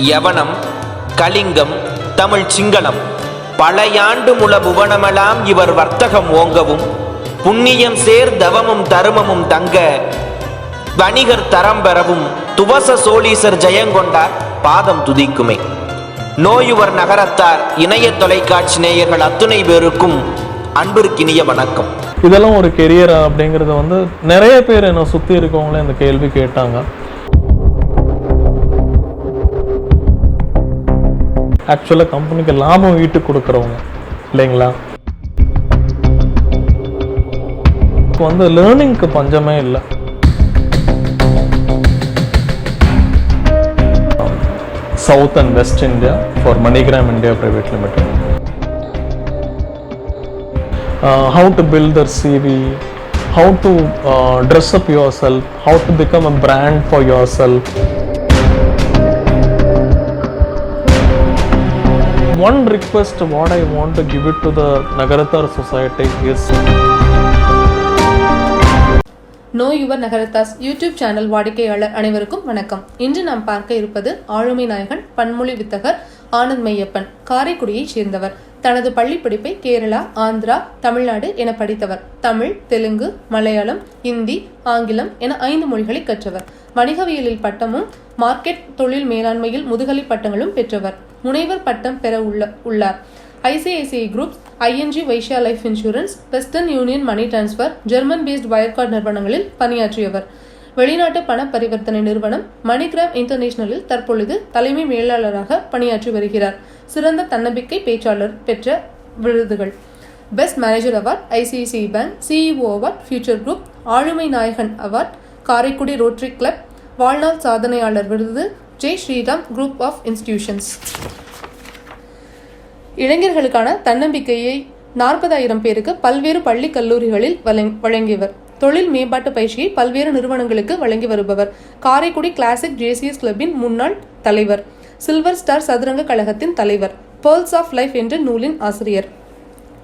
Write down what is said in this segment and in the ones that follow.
யவனம், கலிங்கம், தமிழ் சிங்களம் பழையாண்டு முல புவனமெல்லாம் இவர் வர்த்தகம் ஓங்கவும் புண்ணியம் சேர் தவமும் தருமமும் தங்க வணிகர் தரம் பெறவும் துவச சோழீசர் ஜெயங்கொண்டார் பாதம் துதிக்குமே. நோயுவர் நகரத்தார் இணைய தொலைக்காட்சி நேயர்கள் அத்துணை பேருக்கும் அன்பிற்கினிய வணக்கம். இதெல்லாம் ஒரு கெரியர் அப்படிங்கிறத நிறைய பேர் என்னை சுற்றி இருக்கவங்களே இந்த கேள்வி கேட்டாங்க. ஆக்சுவலாக கம்பெனிக்கு லாபம் வீட்டுக்கு கொடுக்குறவங்க இல்லைங்களா, லேர்னிங்க்கு பஞ்சமே இல்லை. South and west India for MoneyGram India private limited. How to build their CV, how to dress up yourself, how to become a brand for yourself. One request what I want to give it to the Nagarathar society is Know Your Nagarathas YouTube channel வாடிக்கையாளர் அனைவருக்கும் வணக்கம். இன்று நாம் பார்க்க இருப்பது ஆளுமை நாயகன் பன்மொழி வித்தகர் ஆனந்த் மையப்பன். காரைக்குடியைச் சேர்ந்தவர். தனது பள்ளி படிப்பை கேரளா, ஆந்திரா, தமிழ்நாடு என படித்தவர். தமிழ், தெலுங்கு, மலையாளம், இந்தி, ஆங்கிலம் என 5 மொழிகளை கற்றவர். வணிகவியலில் பட்டமும் மார்க்கெட் தொழில் மேலாண்மையில் முதுகலை பட்டங்களும் பெற்றவர். முனைவர் பட்டம் பெற உள்ளார். ICICI groups, ING Vysya life insurance, Western Union money transfer, German based Wirecard நிறுவனங்களில் பணியாற்றியவர். வெளிநாட்டு பண பரிவர்த்தனை நிறுவனம் மணிகிராம் இன்டர்நேஷனலில் தற்பொழுது தலைமை மேலாளராக பணியாற்றி வருகிறார். சிறந்த தன்னம்பிக்கை பேச்சாளர் பெற்ற விருதுகள்: best manager award ICICI bank, CEO award future group, ஆளுமை நாயகன் அவார்ட் காரைக்குடி ரோட்டரி கிளப், வாழ்நாள் சாதனையாளர் விருது Jai Sriram group of institutions. இளைஞர்களுக்கான தன்னம்பிக்கையை 40,000 பேருக்கு பல்வேறு பள்ளி கல்லூரிகளில் வழங்கியவர். தொழில் மேம்பாட்டு பயிற்சியை பல்வேறு நிறுவனங்களுக்கு வழங்கி வருபவர். காரைக்குடி கிளாசிக் JCS கிளப்பின் முன்னாள் தலைவர். சில்வர் ஸ்டார் சதுரங்க கழகத்தின் தலைவர். பேர்ல்ஸ் ஆஃப் லைஃப் என்ற நூலின் ஆசிரியர்.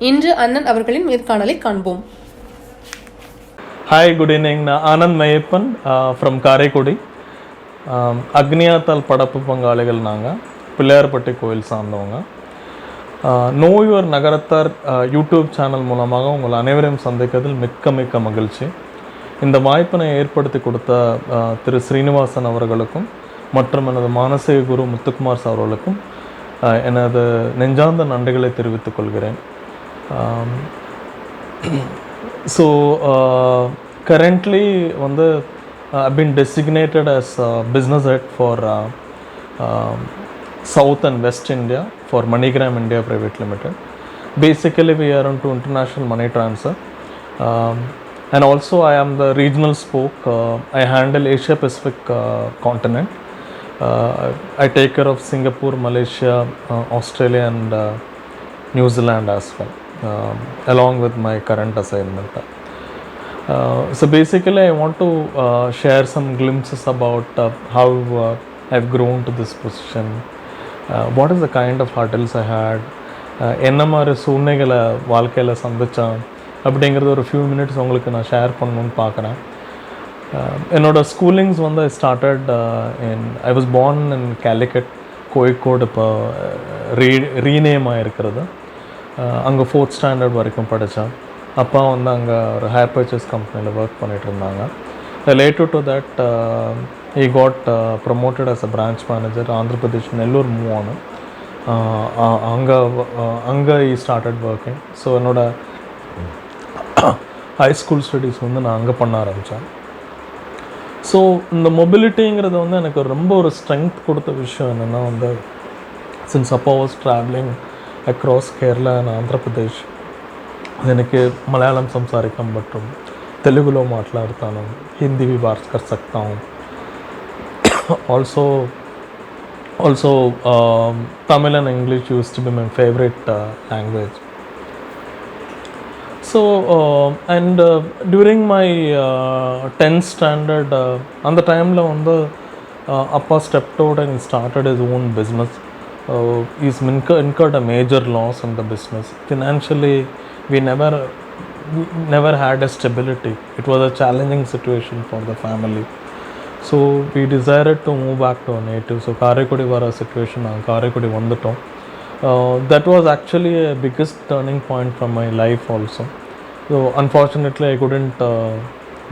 இன்று அண்ணன் அவர்களின் நேர்காணலை காண்போம். Hi, good evening. நான் ஆனந்த் மையப்பன் ஃப்ரம் காரைக்குடி. அக்னியாத்தால் படப்பு பங்காளிகள். நாங்கள் பிள்ளையார்பட்டி கோயில் சார்ந்தவங்க. No your Nagarathar YouTube channel மூலமாக உங்கள் அனைவரையும் சந்திக்கிறதில் மிக்க மகிழ்ச்சி. இந்த வாய்ப்பினை ஏற்படுத்தி கொடுத்த திரு ஸ்ரீனிவாசன் அவர்களுக்கும் மற்றும் எனது மானசீக குரு முத்துக்குமார் சார் அவர்களுக்கும் எனது நெஞ்சார்ந்த நன்றிகளை தெரிவித்துக் கொள்கிறேன். So currently I've been designated as business head for South and West India for MoneyGram India Private Limited. Basically, we are into international money transfer, and also I am the regional spoke. I handle Asia Pacific continent. I take care of Singapore, Malaysia, Australia, and New Zealand as well, along with my current assignment. So basically, I want to share some glimpses about how I've grown to this position. What is the kind of hurdles I had, என்ன மாதிரி சூழ்நிலைகளை வாழ்க்கையில் சந்தித்தேன் அப்படிங்கிறது ஒரு few minutes உங்களுக்கு நான் share பண்ணணுன்னு பார்க்குறேன். என்னோடய schoolings I started I was born in Calicut, Kozhikode. இப்போ ரீநேம் ஆகிருக்கிறது. அங்கே 4th ஸ்டாண்டர்ட் வரைக்கும் படித்தேன். அப்பா அங்கே ஒரு ஹேர் பர்ச்சேஸ் கம்பெனியில் ஒர்க் பண்ணிகிட்டு இருந்தாங்க. Related to that he got promoted as a branch manager, Andhra Pradesh, Nellore move on. அங்கே he started working. ஸோ என்னோடய ஹை ஸ்கூல் ஸ்டடீஸ் நான் அங்கே பண்ண ஆரம்பித்தேன். ஸோ இந்த மொபிலிட்டிங்கிறது எனக்கு ரொம்ப ஒரு ஸ்ட்ரென்த் கொடுத்த விஷயம் என்னென்னா சின்ஸ் அப்பா was travelling across Kerala and Andhra Pradesh. எனக்கு मलयालम संसारिकम மற்றும் तेलुगुलो మాట్లాడతాను, हिंदी भी बात कर सकता हूँ. also Tamil and English used to be my favorite language. So and during my 10th standard அந்த டைமில் அப்பா stepped out and started his own business. He's incurred a major loss in the business. Financially we never had a stability. It was a challenging situation for the family. So we decided to move back to our native. So Karaikudi var a situation, Karaikudi vandutom. That was actually a biggest turning point from my life also. So unfortunately I couldn't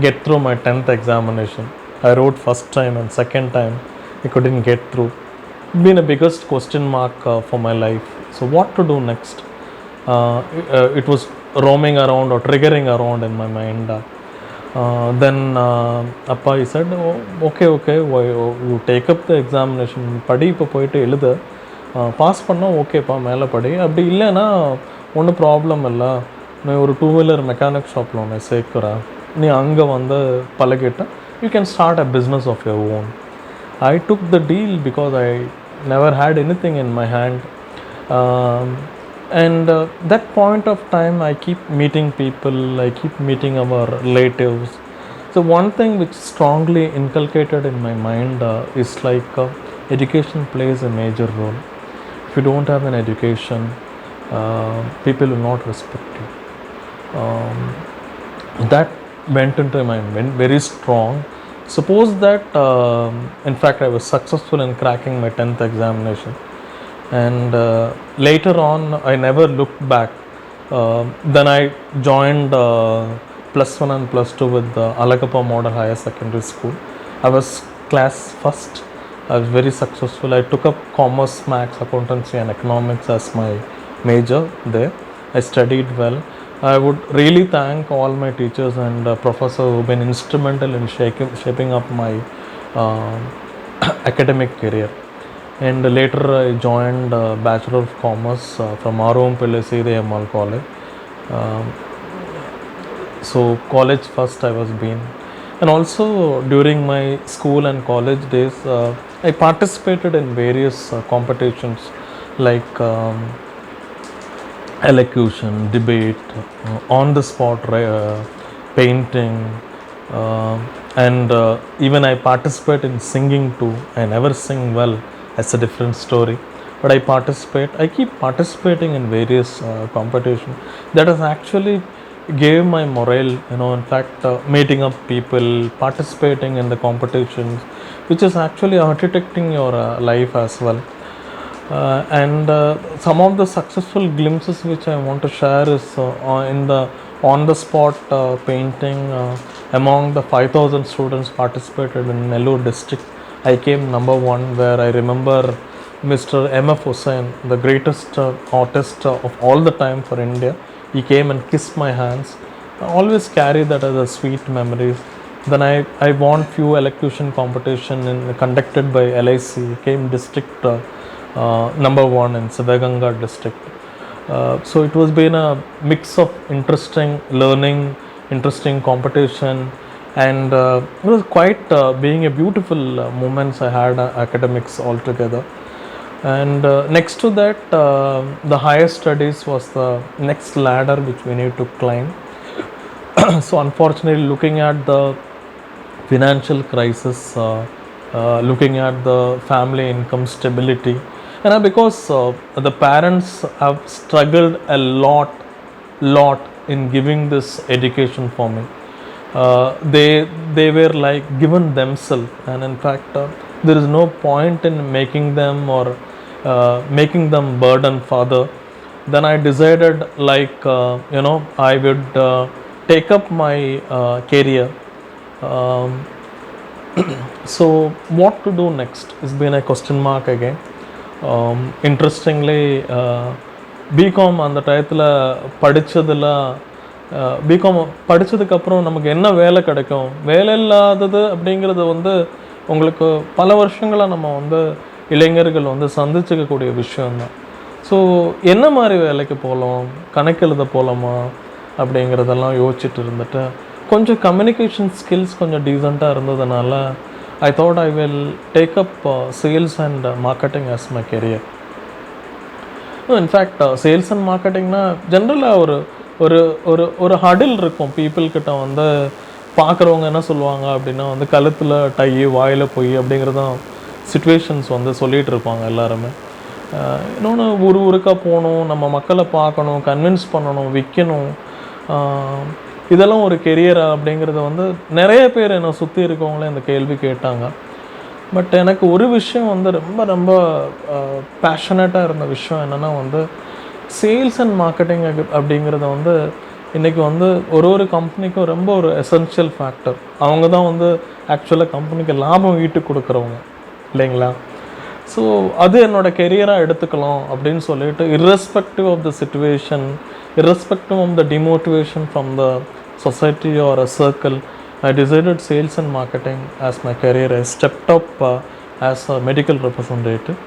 get through my 10th examination. I wrote first time and second time I couldn't get through. Been a biggest question mark for my life. So what to do next? It was roaming around or triggering around in my mind. Then Appa he said, oh, okay, why, you take up the examination, படி இப்போ போயிட்டு எழுது, pass பண்ணால் ஓகேப்பா மேலே படி, அப்படி இல்லைன்னா ஒன்றும் ப்ராப்ளம் இல்லை, நீ ஒரு 2-wheeler மெக்கானிக் ஷாப்பில் ஒன்று சேர்க்குற, நீ அங்கே வந்து பழகிட்ட, you can start a business of your own. I took the deal because I never had anything in my hand. And that point of time I keep meeting people, I keep meeting our relatives. So one thing which strongly inculcated in my mind is like education plays a major role. If you don't have an education, people will not respect you. That went into my mind very strong. Suppose that in fact I was successful in cracking my 10th examination, and later on I never looked back. Then I joined plus 1 and plus 2 with Alagappa Model Higher Secondary School. I was class first. I was very successful. I took up commerce, maths, accountancy and economics as my major there. I studied well. I would really thank all my teachers and professors who have been instrumental in shaping up my academic career. And later I joined Bachelor of Commerce from R.O.M. Pillai Seedayamal College. So college first I was been. And also during my school and college days, I participated in various competitions like elocution, debate, on the spot painting, and even I participate in singing too. I never sing well, that's a different story, but I keep participating in various competitions. That has actually gave my morale, in fact meeting up people, participating in the competitions, which is actually architecting your life as well. And some of the successful glimpses which I want to share is in the on-the-spot painting. Among the 5,000 students participated in Nellore district, I came number 1, where I remember Mr. M.F. Hussain, the greatest artist of all the time for India. He came and kissed my hands. I always carry that as a sweet memory. Then I won few elocution competition conducted by LIC, came district number 1 in Sivaganga district. So it was been a mix of interesting learning, interesting competition, and it was quite being a beautiful moments I had academics altogether. And next to that, the higher studies was the next ladder which we need to climb. So unfortunately, looking at the financial crisis, looking at the family income stability, and because the parents have struggled a lot in giving this education for me. They were like given themselves, and in fact there is no point in making them or making them burden further. Then I decided like I would take up my career. So what to do next has been a question mark again. Interestingly, BCom அந்த டயத்தில் படித்ததில் BCom படித்ததுக்கப்புறம் நமக்கு என்ன வேலை கிடைக்கும், வேலை இல்லாதது அப்படிங்கிறது வந்து உங்களுக்கு பல வருஷங்களாக நம்ம வந்து இளைஞர்கள் வந்து சந்திச்சிக்கக்கூடிய விஷயந்தான். ஸோ என்ன மாதிரி வேலைக்கு போகலாம், கணக்கு எழுத போகலாமா அப்படிங்கிறதெல்லாம் யோசிச்சுட்டு இருந்துட்டு, கொஞ்சம் கம்யூனிகேஷன் ஸ்கில்ஸ் கொஞ்சம் டீசெண்டாக இருந்ததுனால I thought I will take up sales and marketing as my career. In fact, sales and marketingனா ஜென்ரலாக ஒரு ஹடில் இருக்கும் பீப்புள்கிட்ட. வந்து பார்க்குறவங்க என்ன சொல்லுவாங்க அப்படின்னா வந்து கழுத்தில் டை, வாயில் போய் அப்படிங்கிறதான் சிச்சுவேஷன்ஸ் வந்து சொல்லிகிட்டு இருப்பாங்க எல்லாருமே. இன்னொன்று ஊருக்காக போகணும், நம்ம மக்களை பார்க்கணும், கன்வின்ஸ் பண்ணணும், விற்கணும். இதெல்லாம் ஒரு கெரியரா அப்படிங்கிறத வந்து நிறைய பேர் என்னை சுற்றி இருக்கவங்களே இந்த கேள்வி கேட்டாங்க. பட் எனக்கு ஒரு விஷயம் வந்து ரொம்ப ரொம்ப பேஷனேட்டாக இருந்த விஷயம் என்னென்னா வந்து சேல்ஸ் அண்ட் மார்க்கெட்டிங் அப்படிங்கிறத வந்து இன்றைக்கி வந்து ஒரு கம்பெனிக்கும் ரொம்ப ஒரு எசென்ஷியல் ஃபேக்டர். அவங்க தான் வந்து ஆக்சுவலாக கம்பெனிக்கு லாபம் ஈட்டு கொடுக்குறவங்க இல்லைங்களா? ஸோ அது என்னோடய கெரியராக எடுத்துக்கலாம் அப்படின்னு சொல்லிட்டு irrespective of the situation, irrespective of the demotivation from the society or a circle, I decided sales and marketing as my career. I stepped up as a medical representative,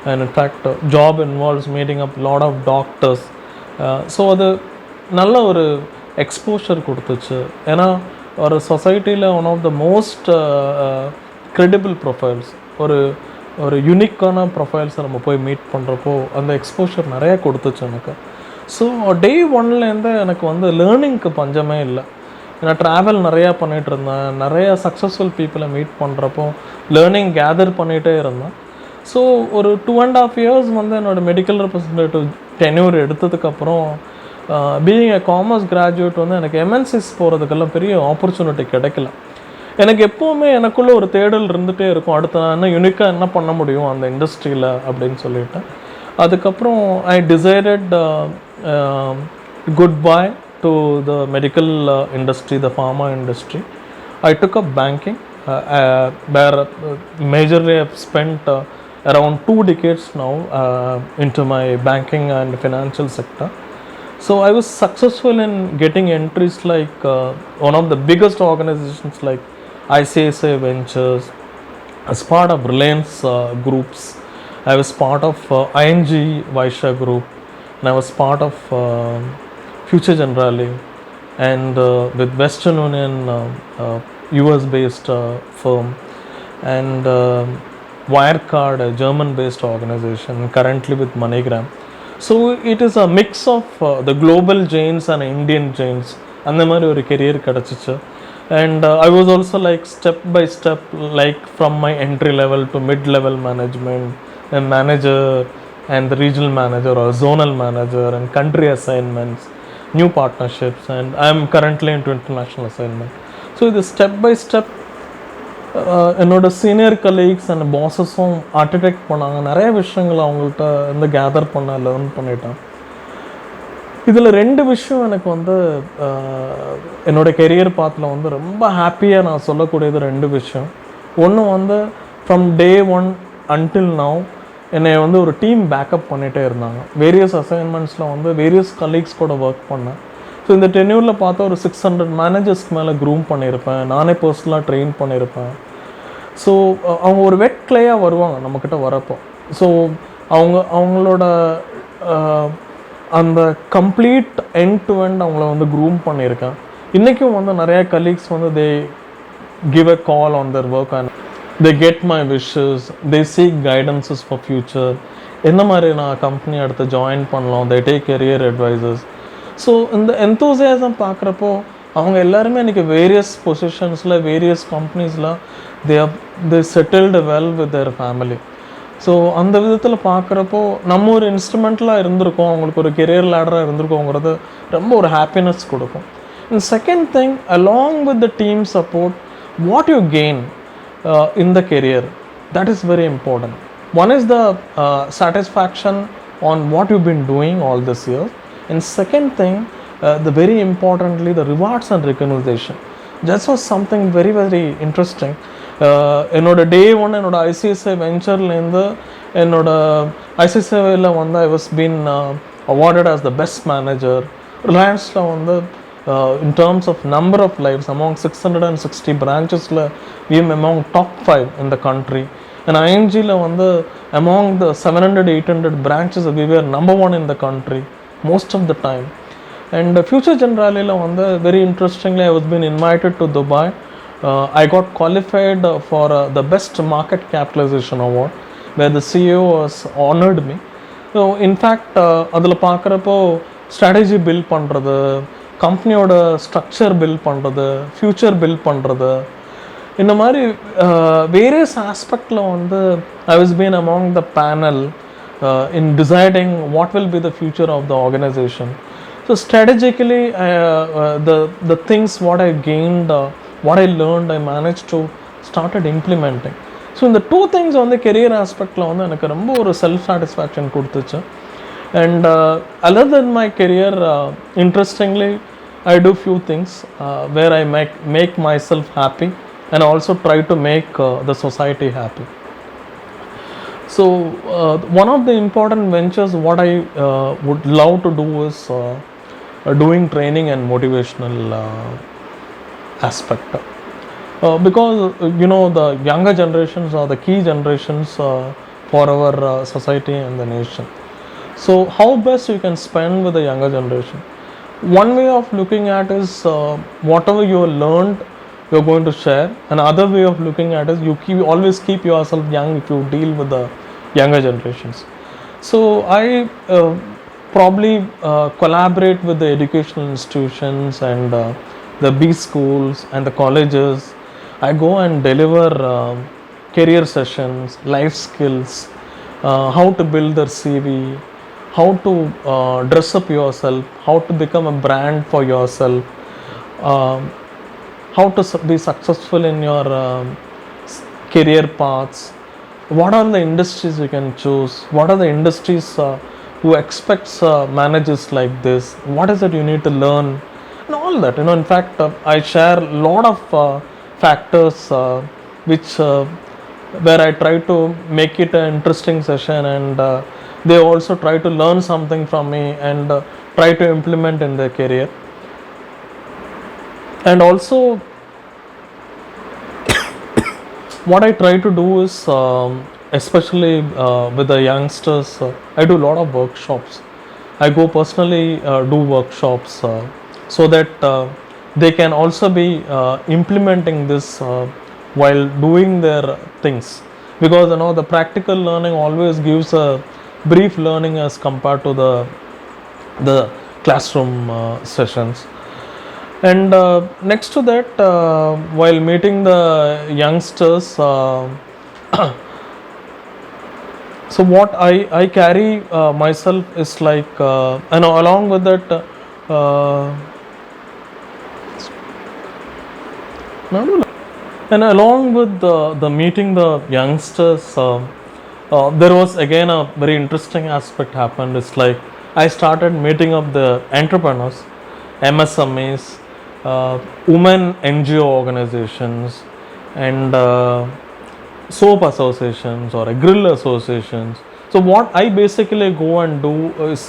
and in fact job involves meeting up a lot of doctors. So அது நல்ல ஒரு exposure கொடுத்துச்சு. ஏன்னா ஒரு சொசைட்டியில் one of the most credible profiles, ஒரு யூனிக்கான ப்ரொஃபைல்ஸை நம்ம போய் மீட் பண்ணுறப்போ அந்த எக்ஸ்போஷர் நிறையா கொடுத்துச்சு எனக்கு. ஸோ டே ஒன்லேருந்து எனக்கு வந்து லேர்னிங்க்கு பஞ்சமே இல்லை. ஏன்னா ட்ராவல் நிறையா பண்ணிகிட்டு இருந்தேன், நிறையா சக்ஸஸ்ஃபுல் பீப்புளை மீட் பண்ணுறப்போ லேர்னிங் கேதர் பண்ணிகிட்டே இருந்தேன். ஸோ ஒரு 2.5 years வந்து என்னோடய மெடிக்கல் ரெப்ரசன்டேட்டிவ் டென்யூர் எடுத்ததுக்கப்புறம் பீயிங் எ காமர்ஸ் கிராஜுவேட் வந்து எனக்கு எம்என்சிஸ் போகிறதுக்கெல்லாம் பெரிய ஆப்பர்ச்சுனிட்டி கிடைக்கல. எனக்கு எப்போவுமே எனக்குள்ளே ஒரு தேடல் இருந்துகிட்டே இருக்கும், அடுத்து நான் என்ன யூனிக்காக என்ன பண்ண முடியும் அந்த இண்டஸ்ட்ரியில் அப்படின்னு சொல்லிட்டு. அதுக்கப்புறம் I decided good bye to the medical industry, the pharma industry. I took up banking, where majorly I've spent around 2 decades now into my banking and financial sector. So I was successful in getting entries like one of the biggest organizations like ICICI Ventures, as part of Reliance groups. I was part of ING Vaishya Group, and I was part of Future Generali, and with Western Union, US based firm, and Wirecard, a German based organization, currently with MoneyGram. So it is a mix of the global giants and Indian giants, and the mari career kadachichu. And I was also like step by step, like from my entry level to mid level management, and manager, and the regional manager or zonal manager, and country assignments, new partnerships, and I am currently into international assignment. So இது step by step என்னோட senior colleagues and பாஸஸும் ஆர்டிடெக்ட் பண்ணாங்க. நிறைய விஷயங்கள் அவங்கள்ட்ட வந்து gather பண்ண learn பண்ணிட்டேன். இதில் 2 விஷயம் எனக்கு வந்து என்னோட கெரியர் பாத்தில் வந்து ரொம்ப ஹாப்பியாக நான் சொல்லக்கூடியது 2 விஷயம். ஒன்று வந்து ஃப்ரம் day 1 until now என்னை வந்து ஒரு டீம் பேக்கப் பண்ணிகிட்டே இருந்தாங்க. வேரியஸ் அசைன்மெண்ட்ஸில் வந்து வேரியஸ் கலீக்ஸ் கூட ஒர்க் பண்ணேன். ஸோ இந்த டென்யூரில் பார்த்தா ஒரு 600 மேனேஜர்ஸ்க்கு மேலே க்ரூம் பண்ணியிருப்பேன், நானே பர்சனலாக ட்ரெயின் பண்ணியிருப்பேன். ஸோ அவங்க ஒரு வெட் கிளேயாக வருவாங்க நம்மக்கிட்ட வரப்போ. ஸோ அவங்களோட அந்த கம்ப்ளீட் எண்ட் டு எண்ட் அவங்கள வந்து க்ரூம் பண்ணியிருக்கேன். இன்றைக்கும் வந்து நிறையா கலீக்ஸ் வந்து they give a call on their work and they get my wishes, they seek guidances for future. என்ன மாதிரி நான் கம்பெனி அடுத்து ஜாயின் பண்ணலாம், they take career advisors. So இந்த enthusiasm பார்க்குறப்போ அவங்க எல்லாருமே இன்றைக்கி வேரியஸ் பொசிஷன்ஸில் வேரியஸ் கம்பெனிஸில் they settled well with their family. So அந்த விதத்தில் பார்க்குறப்போ நம்ம ஒரு இன்ஸ்ட்ருமெண்ட்லாக இருந்திருக்கோம், அவங்களுக்கு ஒரு கெரியர் லேடராக இருந்திருக்கோங்கிறது ரொம்ப ஒரு ஹாப்பினஸ் கொடுக்கும். And second thing, along with the team support, what you gain in the career, that is very important. One is the satisfaction on what you've been doing all this year, and second thing, the very importantly, the rewards and recognition. That was something very very interesting. என்னோட day 1 என்னோட ICICI வெஞ்சர்லேருந்து என்னோட ICICIயில் வந்து I was been awarded as the best manager. ரிலையன்ஸில் வந்து in terms of number of lives, among 660 branches, we are among top 5 in the country. And ING வந்து among the 700-800 branches, we were number 1 in the country most of the time. And Future Generali வந்து very interestingly, I was been invited to Dubai. I got qualified for the best market capitalization award, where the CEO was honored me. So in fact அதில் பார்க்குறப்போ strategy build பண்ணுறது, கம்பெனியோட structure build பண்ணுறது, future build பண்ணுறது, இந்த மாதிரி various ஆஸ்பெக்டில் வந்து I was been among the panel in deciding what will be the future of the organization. So strategically, the things what I gained, what I learned, I managed to started implementing. So இந்த two things வந்து career ஆஸ்பெக்டில் வந்து எனக்கு ரொம்ப ஒரு self satisfaction கொடுத்துச்சு. And other than my career, interestingly, I do few things where I make myself happy and also try to make the society happy. So one of the important ventures what I would love to do is doing training and motivational aspect. Because the younger generations are the key generations for our society and the nation. So how best you can spend with the younger generation? One way of looking at is whatever you learned you're going to share. Another way of looking at is you always keep yourself young if you deal with the younger generations. So I probably collaborate with the educational institutions and the B schools and the colleges. I go and deliver career sessions, life skills, how to build their CV, how to dress up yourself, how to become a brand for yourself, how to be successful in your career paths, what are the industries you can choose, what are the industries who expects managers like this, what is it you need to learn, and all that. In fact, I share a lot of factors which where I try to make it an interesting session, and they also try to learn something from me and try to implement in their career. And also what I try to do is especially with the youngsters, I do a lot of workshops. I go personally do workshops so that they can also be implementing this while doing their things, because the practical learning always gives a brief learning as compared to the classroom sessions. And next to that, while meeting the youngsters, so what I carry myself is like along with that and along with the meeting the youngsters, there was again a very interesting aspect happened. It's like I started meeting up the entrepreneurs, MSMEs, women NGO organizations, and soap associations or grill associations. So what I basically go and do is,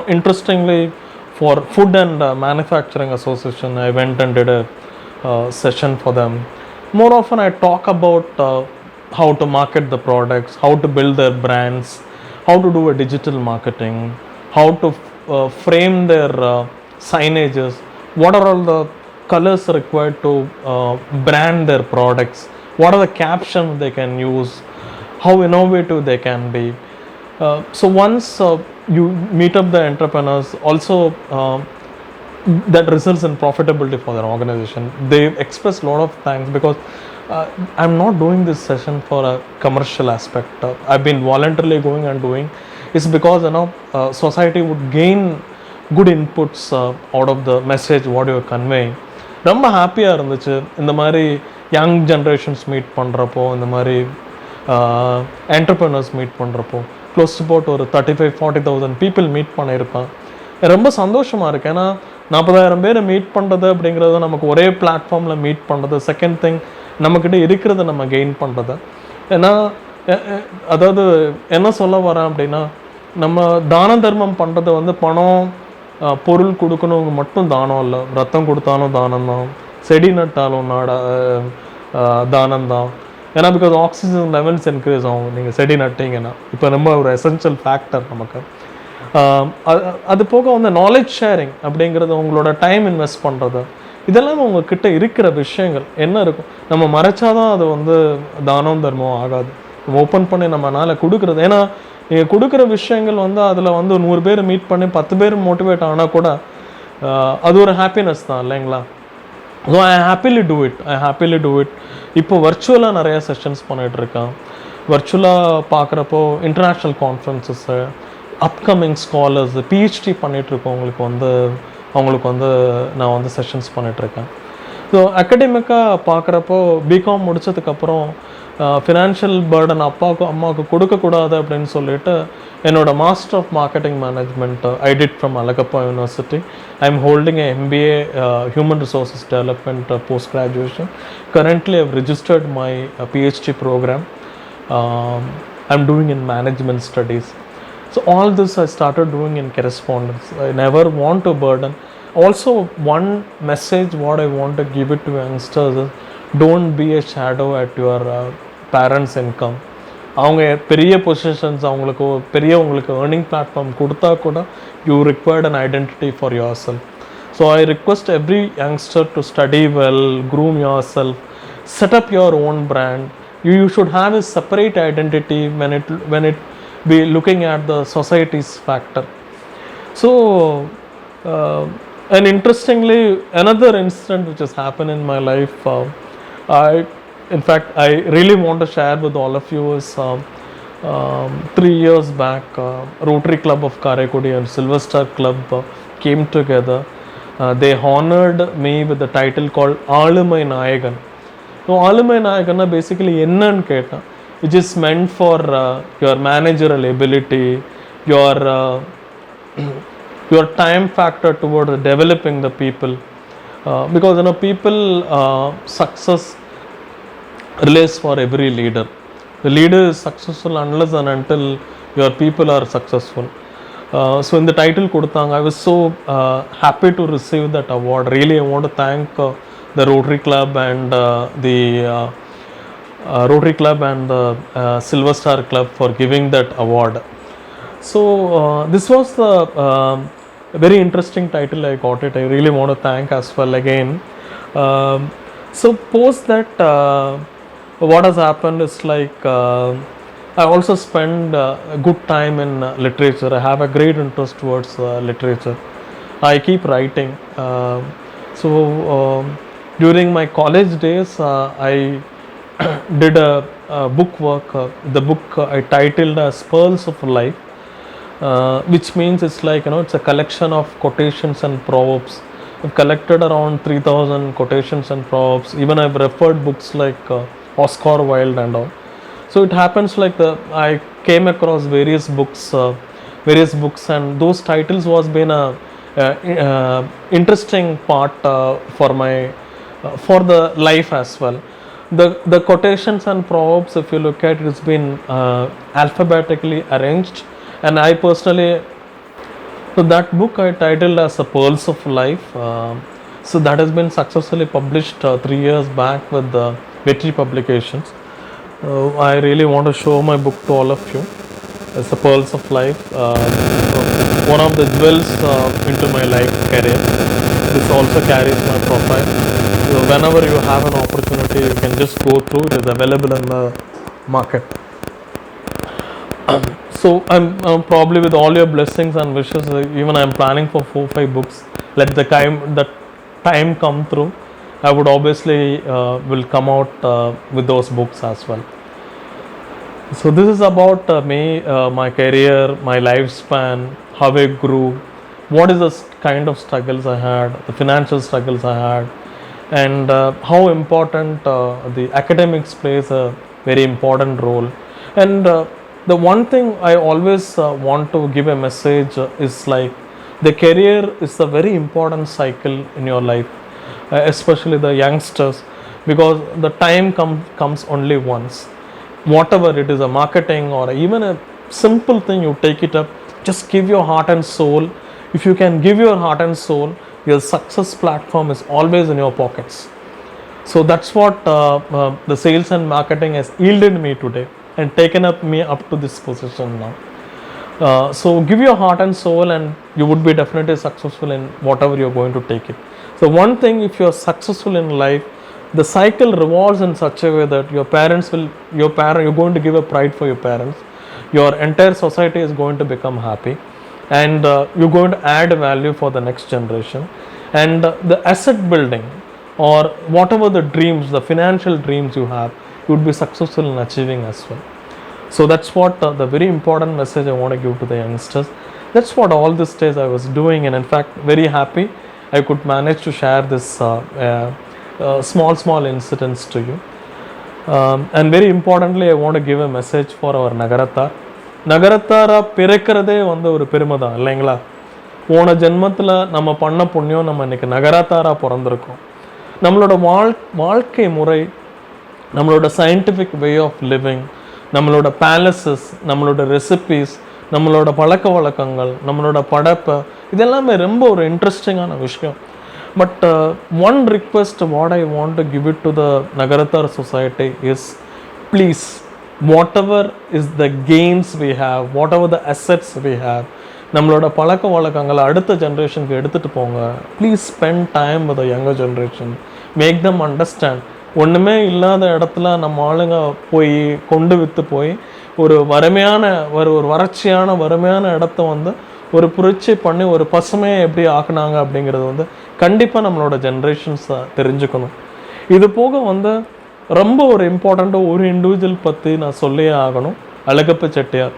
interestingly, for food and manufacturing association, I went and did a session for them. More often I talk about how to market the products, how to build their brands, how to do a digital marketing, how to frame their signages, what are all the colors required to brand their products, what are the captions they can use, how innovative they can be. So once you meet up the entrepreneurs, also that results in profitability for their organization. They express a lot of thanks, because I'm not doing this session for a commercial aspect. I've been voluntarily going and doing. It's because society would gain good inputs out of the message what you're conveying. ரொம்ப ஹாப்பியாக இருந்துச்சு இந்த மாதிரி young generations meet பண்ணுறப்போ, இந்த மாதிரி entrepreneurs meet பண்ணுறப்போ. Close to about ஒரு 35,000-40,000 பீப்புள் மீட் பண்ணியிருப்பேன். ரொம்ப சந்தோஷமாக இருக்குது. ஏன்னா 40,000 பேரை மீட் பண்ணுறது அப்படிங்கிறது நமக்கு ஒரே பிளாட்ஃபார்மில் மீட் பண்ணுறது. செகண்ட் திங், நம்மக்கிட்ட இருக்கிறத நம்ம கெயின் பண்ணுறது. ஏன்னா அதாவது என்ன சொல்ல வரேன் அப்படின்னா, நம்ம தான தர்மம் பண்ணுறது வந்து பணம் பொருள் கொடுக்கணுங்க மட்டும் தானம் இல்லை. ரத்தம் கொடுத்தாலும் தானம் தான், செடி நட்டாலும் தானம் தான். ஏன்னா பிகாஸ் ஆக்சிஜன் லெவல்ஸ் இன்க்ரீஸ் ஆகும் நீங்கள் செடி நட்டிங்கன்னா. இப்போ ரொம்ப ஒரு எசென்ஷியல் ஃபேக்டர் நமக்கு. அது போக வந்து நாலேஜ் ஷேரிங் அப்படிங்கிறது, உங்களோட டைம் இன்வெஸ்ட் பண்ணுறது, இதெல்லாம் உங்ககிட்ட இருக்கிற விஷயங்கள் என்ன இருக்கும். நம்ம மறைச்சாதான் அது வந்து தானம் தர்மம் ஆகாது. ஓப்பன் பண்ணி நம்மளால் கொடுக்குறது. ஏன்னா நீங்கள் கொடுக்குற விஷயங்கள் வந்து அதில் வந்து 100 பேர் மீட் பண்ணி 10 பேர் மோட்டிவேட் ஆனால் கூட அது ஒரு ஹாப்பினஸ் தான் இல்லைங்களா. So I happily do it. இப்போ வர்ச்சுவலாக நிறைய செஷன்ஸ் பண்ணிகிட்ருக்கேன். வர்ச்சுவலாக பார்க்குறப்போ இன்டர்நேஷ்னல் கான்ஃபரன்சஸ்ஸு, அப்கமிங் ஸ்காலர்ஸ் பிஹெச்டி பண்ணிகிட்ருக்கவங்களுக்கு வந்து அவங்களுக்கு வந்து நான் வந்து செஷன்ஸ் பண்ணிகிட்ருக்கேன். ஸோ அகடமிக்காக பார்க்குறப்போ பிகாம் முடித்ததுக்கப்புறம் ஃபினான்ஷியல் பேர்டன் அம்மாவுக்கு கொடுக்கக்கூடாது அப்படின்னு சொல்லிட்டு என்னோட master of marketing management I did from Alagappa university. I am holding MBA human resources development post graduation. Currently I have registered my PhD program. I'm doing in management studies. So all this I started doing in correspondence. I never want to burden. Also, one message what I want to give it to youngsters is don't be a shadow at your parents' income. அவங்க பெரிய positions அவங்களுக்கு பெரிய உங்களுக்கு earning platform கொடுத்தா கூட you required an identity for your self. So I request every youngster to study well, groom yourself, set up your own brand. You should have a separate identity when it be looking at the society's factor. So and interestingly, another incident which has happened in my life, I really want to share with all of you is 3 years back, Rotary Club of Karaikudi and Silver Star Club came together. They honored me with the title called Aalumai Nayagan. So ஆளுமை நாயகன்னா basically என்னன்னு கேட்டேன், which is meant for your managerial ability, your time factor towards developing the people, because people success relates for every leader. The leader is successful unless and until your people are successful. So in the title கொடுத்தாங்க, I was so happy to receive that award. Really I want to thank the Rotary Club and the Rotary Club and the Silver Star Club for giving that award. So this was the very interesting title I got it. I really want to thank as well again. So post that what has happened is like I also spend a good time in literature. I have a great interest towards literature. I keep writing. So during my college days, I did a book work. The book I titled as Pearls of Life, which means it's like, it's a collection of quotations and proverbs. I've collected around 3,000 quotations and proverbs. Even I've referred books like Oscar Wilde and all. So it happens like I came across various books, and those titles was been a interesting part for my for the life as well. The quotations and proverbs, if you look at it, it's been alphabetically arranged, and I personally, so that book I titled as The Pearls of Life. So that has been successfully published 3 years back with the Vetri Publications. I really want to show my book to all of you. It's The Pearls of Life, one of the jewels into my life career. This also carries my profile. So whenever you have an opportunity, you can just go through. It is available in the market. So I'm probably, with all your blessings and wishes, even I'm planning for 4-5 books. Let the time come through. I would obviously will come out with those books as well. So this is about me, my career, my lifespan, how I grew, what is the kind of struggles I had, the financial struggles I had, and how important the academics plays a very important role. And the one thing I always want to give a message is like, the career is a very important cycle in your life, especially the youngsters, because the time comes only once. Whatever it is, a marketing or even a simple thing, you take it up, just give your heart and soul. If you can give your heart and soul, your success platform is always in your pockets. So that's what the sales and marketing has yielded me today and taken me up to this position now. So give your heart and soul, and you would be definitely successful in whatever you're going to take it. So one thing, if you're successful in life, the cycle revolves in such a way that you're going to give a pride for your parents. Your entire society is going to become happy, and you're going to add value for the next generation. And the asset building, or whatever the dreams, the financial dreams you have, you would be successful in achieving as well. So that's what the very important message I want to give to the youngsters. That's what all these days I was doing, and in fact very happy I could manage to share this small incidents to you. And very importantly I want to give a message for our நகரத்தார். நகரத்தாரா பிறக்கிறதே வந்து ஒரு பெருமை தான் இல்லைங்களா? போன ஜென்மத்தில் நம்ம பண்ண புண்ணியம் நம்ம இன்னைக்கு நகரத்தாரா பிறந்திருக்கோம். நம்மளோட வாழ்க்கை முறை, நம்மளோட சயின்டிஃபிக் வே ஆஃப் லிவிங், நம்மளோட பேலசஸ், நம்மளோட ரெசிபீஸ், நம்மளோட பழக்க வழக்கங்கள், நம்மளோட படைப்பு, இதெல்லாமே ரொம்ப ஒரு இன்ட்ரெஸ்டிங்கான விஷயம். But one request what I want to give it to the Nagarathar society is, please, whatever is the gains we have, whatever the assets we have, நம்மளோட பழக்க வழக்கங்களை அடுத்த ஜென்ரேஷனுக்கு எடுத்துகிட்டு போங்க. Please spend time with the younger generation, make them understand. ஒன்றுமே இல்லாத இடத்துல நம்ம ஆளுங்க போய் கொண்டு விற்று போய் ஒரு வறட்சியான வறுமையான இடத்த வந்து ஒரு புரட்சி பண்ணி ஒரு பசுமையை எப்படி ஆக்குனாங்க அப்படிங்கிறது வந்து கண்டிப்பாக நம்மளோட ஜென்ரேஷன்ஸை தெரிஞ்சுக்கணும். இது போக வந்து ரொம்ப ஒரு இம்பார்ட்டண்ட்டாக ஒரு இண்டிவிஜுவல் பற்றி நான் சொல்லியே ஆகணும். அழகப்ப செட்டியார்.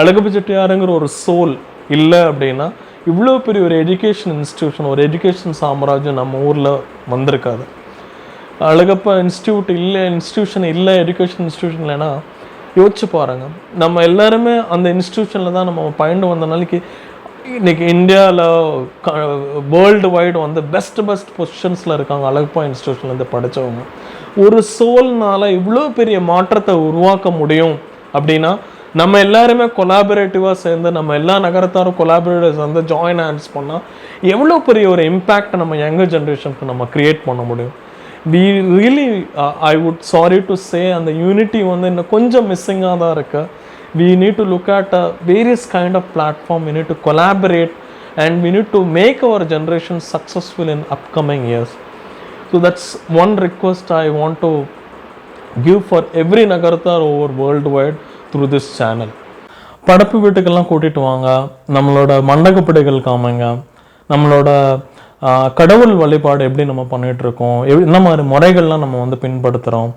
அழகப்ப செட்டியாருங்கிற ஒரு சோல் இல்லை அப்படின்னா இவ்வளோ பெரிய ஒரு எஜுகேஷன் இன்ஸ்டியூஷன், ஒரு எஜுகேஷன் சாம்ராஜ்யம் நம்ம ஊரில் வந்திருக்காது. அழகப்பா இன்ஸ்டியூஷன் இல்லை, எஜுகேஷன் இன்ஸ்டியூஷன் இல்லைன்னா யோசிச்சு பாருங்கள். நம்ம எல்லாருமே அந்த இன்ஸ்டியூஷனில் தான் நம்ம பயின்று வந்த நாளைக்கு இன்றைக்கி இந்தியாவில் வேர்ல்டு வைடு வந்து பெஸ்ட் பொசிஷன்ஸில் இருக்காங்க அழகப்பா இன்ஸ்டியூஷன்லேருந்து படித்தவங்க. ஒரு சோல்னால் இவ்வளோ பெரிய மாற்றத்தை உருவாக்க முடியும் அப்படின்னா நம்ம எல்லாருமே கொலாபரேட்டிவாக சேர்ந்து, நம்ம எல்லா நகரத்தாரும் கொலாபரேட்டிவ் வந்து ஜாயின் ஹேண்ட்ஸ் பண்ணால் எவ்வளோ பெரிய ஒரு இம்பேக்ட் நம்ம யங்கர் ஜென்ரேஷனுக்கு நம்ம க்ரியேட் பண்ண முடியும். we really I would sorry to say அந்த யூனிட்டி வந்து இன்னும் கொஞ்சம் மிஸ்ஸிங்காக தான் இருக்குது. we need to look at various kind of platform, we need to collaborate and we need to make our generation successful in upcoming years. So that's one request I want to give for every Nagarathar over worldwide through this channel. படப்பு வீட்டுக்கெல்லாம் கூட்டிகிட்டு வாங்க, நம்மளோட மண்டகப்படைகள் காமிங்க, நம்மளோட கடவுள் வழிபாடு எப்படி நம்ம பண்ணிகிட்ருக்கோம், என்ன மாதிரி முறைகள்லாம் நம்ம வந்து பின்படுத்துகிறோம்,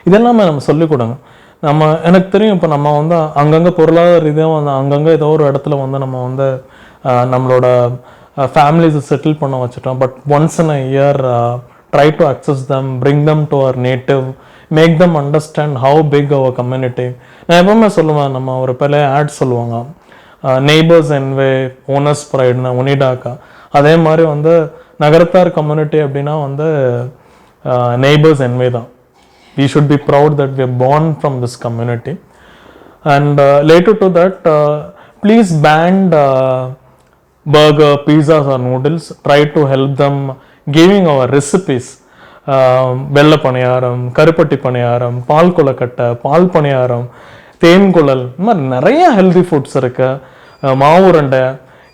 இதெல்லாமே நம்ம சொல்லிக் கொடுங்க. எனக்கு தெரியும் இப்போ நம்ம வந்து அங்கங்கே பொருளாதார ரீதியாக வந்து அங்கங்கே ஏதோ ஒரு இடத்துல வந்து நம்ம வந்து நம்மளோட ஃபேமிலிஸை செட்டில் பண்ண வச்சுட்டோம். But once in a year try to access them, bring them to our native, make them understand how big our community. நான் எப்பவுமே சொல்லுவேன், நம்ம ஒரு பழைய ஆட் சொல்லுவாங்க, நெய்பர்ஸ் என்வே ஓனர்ஸ் ப்ரைட்னா ஒனிடாக்கா. அதே மாதிரி வந்து நகரத்தார் கம்யூனிட்டி அப்படின்னா வந்து நெய்பர்ஸ் என்வே தான். we should be proud that we are born from this community. And later to that, please ban burger, pizzas or noodles. Try to help them giving our recipes. வெள்ளை பணியாரம், கருப்பட்டி பணியாரம், பால் கொலக்கட்டை, பால் பணியாரம், தேன்குழல், இந்த மாதிரி நிறைய healthy foods இருக்கு. மாவுருண்டை,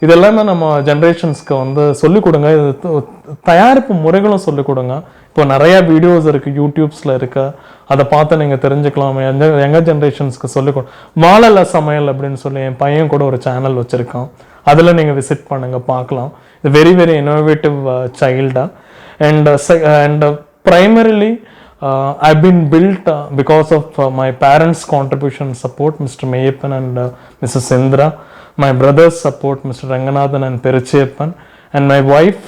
இதெல்லாமே நம்ம ஜென்ரேஷன்ஸ்க்கு வந்து சொல்லிக் கொடுங்க. இது தயாரிப்பு முறைகளும் சொல்லிக் கொடுங்க. இப்போ நிறையா வீடியோஸ் இருக்குது, யூடியூப்ஸில் இருக்குது, அதை பார்த்து நீங்கள் தெரிஞ்சுக்கலாம். யங்கர் ஜென்ரேஷன்ஸ்க்கு சொல்லிக் கொடு. வாழல சமையல் அப்படின்னு சொல்லி என் பையன் கூட ஒரு சேனல் வச்சுருக்கான், அதில் நீங்கள் விசிட் பண்ணுங்கள், பார்க்கலாம். இது வெரி வெரி இன்னோவேட்டிவ் சைல்டாக. And primarily I've been built because of my parents' contribution support, Mr. Meyyappan and Mrs. Indra, my brother's support, Mr. Ranganathan and Perichiyappan, and my wife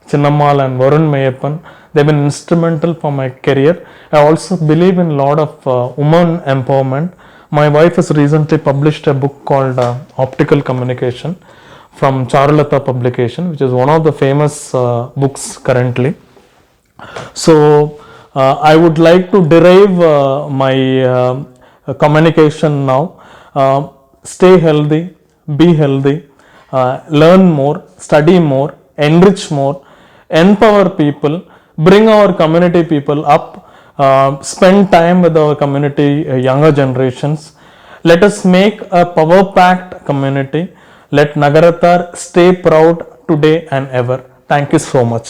Chinnammal and Varun Meyyappan. They've been instrumental for my career. I also believe in a lot of women empowerment. My wife has recently published a book called Optical Communication from Charulata Publication, which is one of the famous books currently. So I would like to derive my communication now. Stay healthy, be healthy, learn more, study more, enrich more, empower people, bring our community people up, spend time with our community younger generations. Let us make a power-packed community. Let Nagarathar stay proud today and ever. Thank you so much.